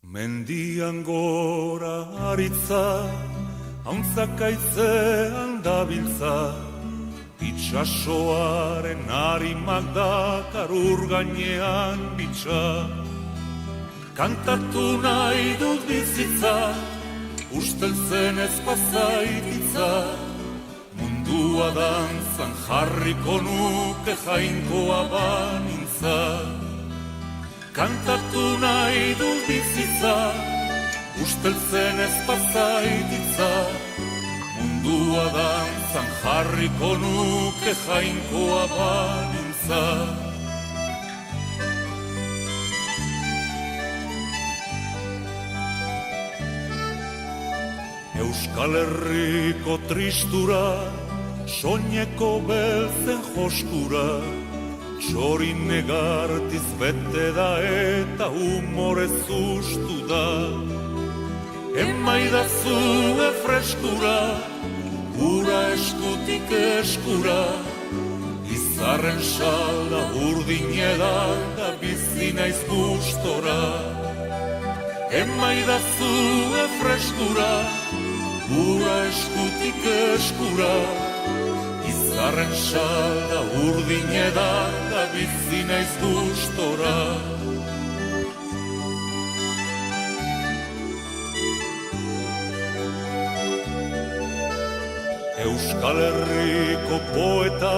Mendian gora aritza, hauntzakaitzean dabiltza, itxasoaren harimak dakar ur gainean bitxa. Kantatu nahi dut bizitza, usteltzen ez pasaititza, mundua dantzan jarriko nuke jainkoa banintza. Kantatu nahi dut bizitza, usteltzen ez pasaititza, mundua dantzan jarriko nuke jainkoa banintza. Euskal Herriko tristura, soineko beltzen joskura, txorin negartiz bete da eta humorez ustu da. Emaidazu freskura, ura eskutik eskura, izarren salda urdin edan da bizi naiz gustora. Emaidazu freskura, ura eskutik eskura, izarren salda urdin edan da bizi naiz gustora. Euskal Herriko poeta,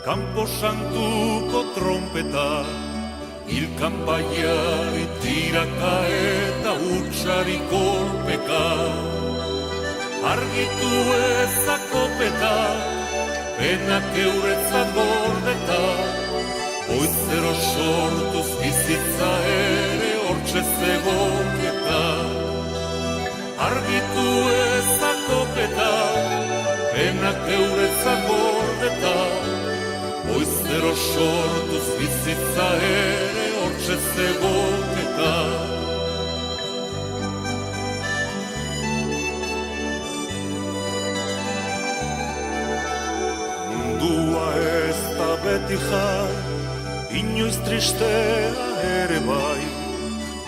kanpo santuko trompeta, hilkan baiari tiraka eta hutsari kolpeka. Argitu ezakopeta, penak euretzat gordeta, goizero sortuz bizitza ere hortxe zegoketa. Argitu ezakopeta, penak euretzat gordeta, goizero sortuz bizitza ere hortxe zegoketa. Mundua ez da beti jai, inoiz tristea ere bai,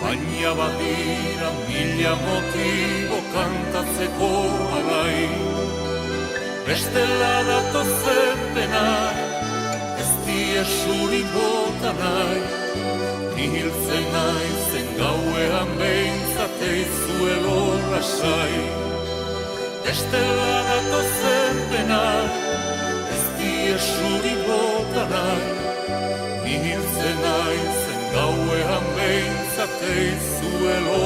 baina badira mila motibo kantatzeko alai. Bestela datozen denak, ez diesurik bota nahi, ni hiltzen naizen gauean behintzat eizuelo lasai. Bestela datozen denak, ez diesurik bota nahi, ni hiltzen naizen gauean behintzat eizuelo